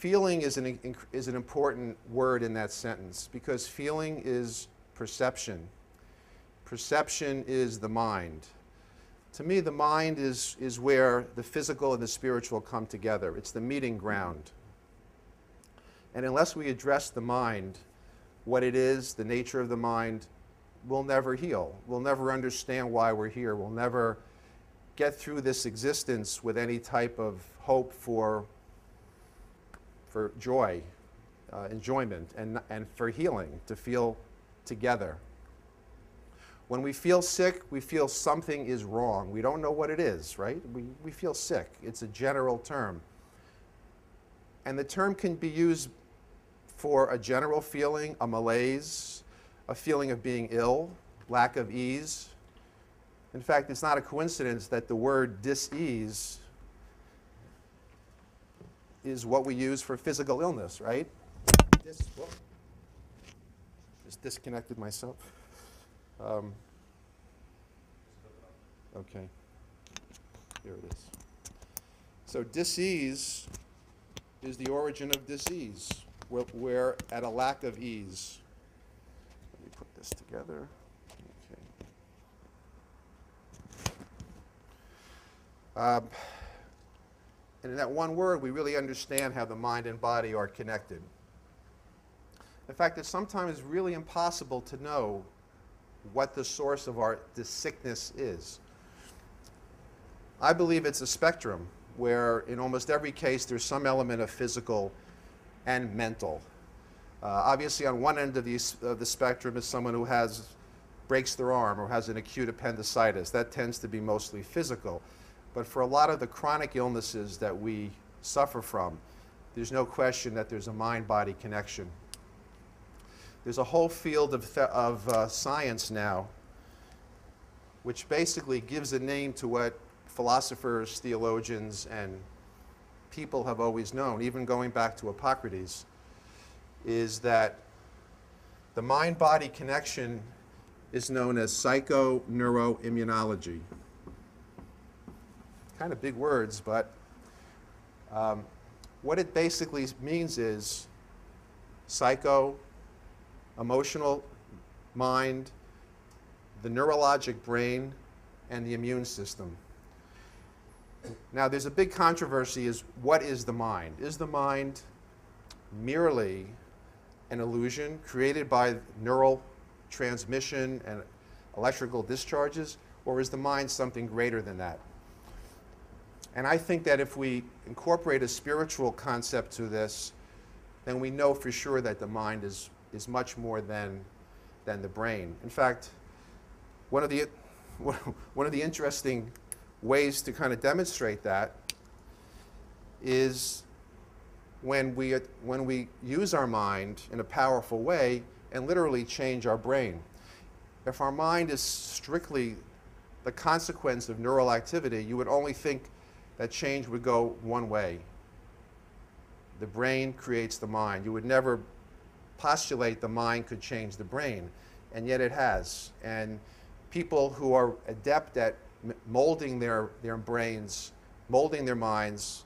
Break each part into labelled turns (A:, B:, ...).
A: feeling is an important word in that sentence, because feeling is perception. Perception is the mind. To me, the mind is where the physical and the spiritual come together. It's the meeting ground. And unless we address the mind, what it is, the nature of the mind, we'll never heal. We'll never understand why we're here. We'll never get through this existence with any type of hope for joy, enjoyment, and for healing, to feel together. When we feel sick, we feel something is wrong. We don't know what it is, right? We feel sick. It's a general term. And the term can be used for a general feeling, a malaise, a feeling of being ill, lack of ease. In fact, it's not a coincidence that the word dis-ease is what we use for physical illness, right? Just disconnected myself. Okay, here it is. So dis-ease is the origin of disease. We're at a lack of ease. Let me put this together. Okay. And in that one word, we really understand how the mind and body are connected. In fact, it's sometimes really impossible to know what the source of this sickness is. I believe it's a spectrum where in almost every case there's some element of physical and mental. Obviously on one end of the spectrum is someone who breaks their arm or has an acute appendicitis. That tends to be mostly physical. But for a lot of the chronic illnesses that we suffer from, there's no question that there's a mind-body connection. There's a whole field of science now which basically gives a name to what philosophers, theologians, and people have always known, even going back to Hippocrates, is that the mind-body connection is known as psychoneuroimmunology. Kind of big words, but what it basically means is psycho, emotional mind, the neurologic brain, and the immune system. Now, there's a big controversy is what is the mind? Is the mind merely an illusion created by neural transmission and electrical discharges, or is the mind something greater than that? And I think that if we incorporate a spiritual concept to this, then we know for sure that the mind is much more than the brain. In fact, one of the interesting ways to kind of demonstrate that is when we use our mind in a powerful way and literally change our brain. If our mind is strictly the consequence of neural activity, you would only think that change would go one way. The brain creates the mind. You would never postulate the mind could change the brain, and yet it has. And people who are adept at molding their brains, molding their minds,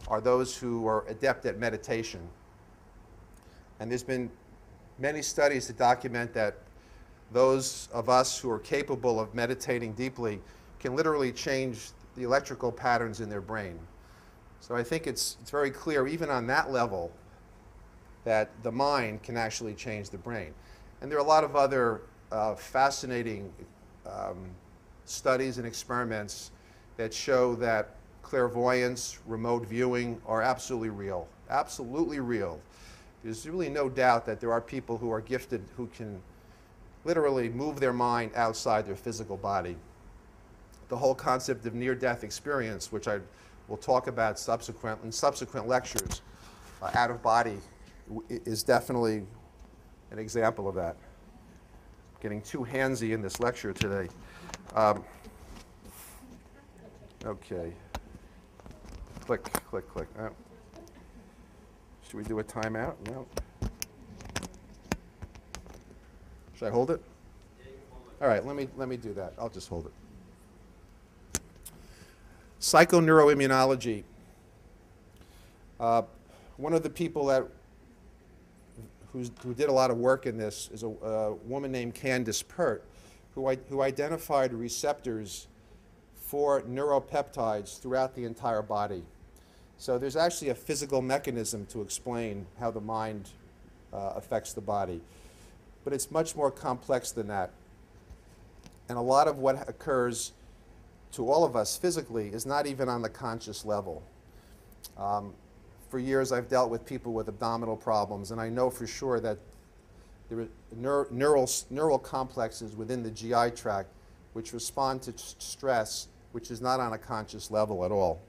A: are those who are adept at meditation. And there's been many studies to document that those of us who are capable of meditating deeply can literally change the electrical patterns in their brain. So I think it's very clear, even on that level, that the mind can actually change the brain. And there are a lot of other fascinating studies and experiments that show that clairvoyance, remote viewing are absolutely real. Absolutely real. There's really no doubt that there are people who are gifted who can literally move their mind outside their physical body. The whole concept of near-death experience, which I will talk about in subsequent lectures, out of body, is definitely an example of that. Getting too handsy in this lecture today. Okay. Click, click, click. Oh. Should we do a timeout? No. Should I hold it? All right, let me do that. I'll just hold it. Psychoneuroimmunology. One of the people who did a lot of work in this is a woman named Candace Pert, who identified receptors for neuropeptides throughout the entire body. So there's actually a physical mechanism to explain how the mind affects the body. But it's much more complex than that. And a lot of what occurs to all of us physically is not even on the conscious level. For years I've dealt with people with abdominal problems, and I know for sure that there are neural complexes within the GI tract which respond to stress, which is not on a conscious level at all.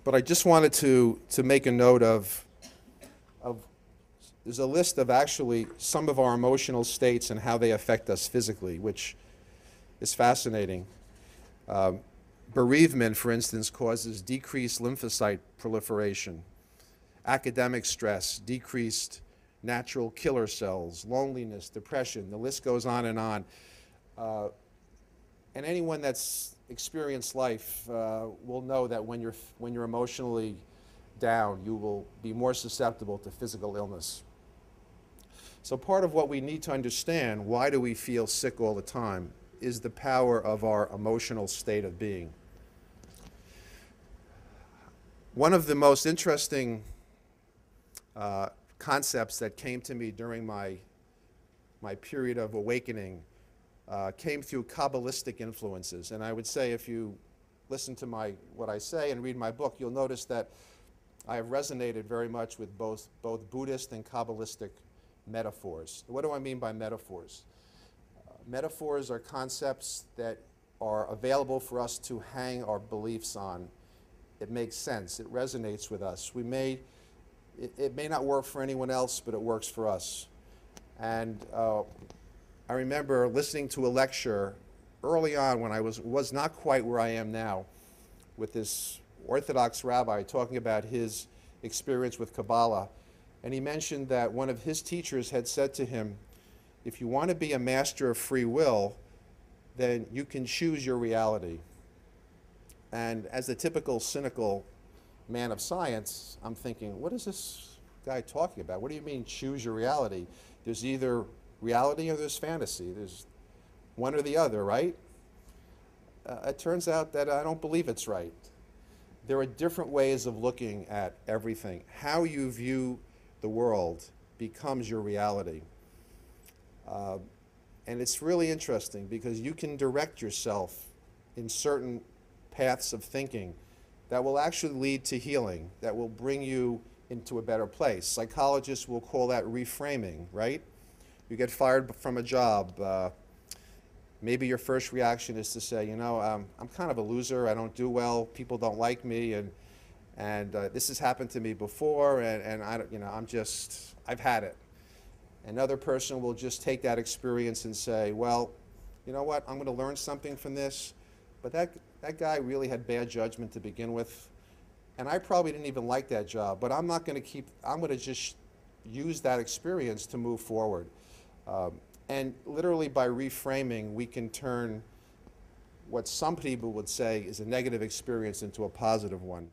A: But I just wanted to make a note of there's a list of actually some of our emotional states and how they affect us physically, which is fascinating. Bereavement, for instance, causes decreased lymphocyte proliferation. Academic stress, decreased natural killer cells, loneliness, depression, the list goes on and on. And anyone that's experienced life will know that when you're emotionally down, you will be more susceptible to physical illness. So part of what we need to understand, why do we feel sick all the time, is the power of our emotional state of being. One of the most interesting concepts that came to me during my period of awakening came through Kabbalistic influences. And I would say if you listen to what I say and read my book, you'll notice that I have resonated very much with both Buddhist and Kabbalistic metaphors. What do I mean by metaphors? Metaphors are concepts that are available for us to hang our beliefs on. It makes sense. It resonates with us. It may not work for anyone else, but it works for us. And I remember listening to a lecture early on when I was not quite where I am now, with this Orthodox rabbi talking about his experience with Kabbalah. And he mentioned that one of his teachers had said to him, if you want to be a master of free will, then you can choose your reality. And as a typical cynical man of science, I'm thinking, what is this guy talking about? What do you mean choose your reality? There's either reality or there's fantasy. There's one or the other, right? It turns out that I don't believe it's right. There are different ways of looking at everything. How you view the world becomes your reality. And it's really interesting because you can direct yourself in certain paths of thinking that will actually lead to healing, that will bring you into a better place. Psychologists will call that reframing, right? You get fired from a job. Maybe your first reaction is to say, you know, I'm kind of a loser. I don't do well. People don't like me, and this has happened to me before, and I don't, you know, I've had it. Another person will just take that experience and say, well, you know what? I'm going to learn something from this. But that guy really had bad judgment to begin with, and I probably didn't even like that job. But I'm not going to I'm going to just use that experience to move forward. And literally by reframing, we can turn what some people would say is a negative experience into a positive one.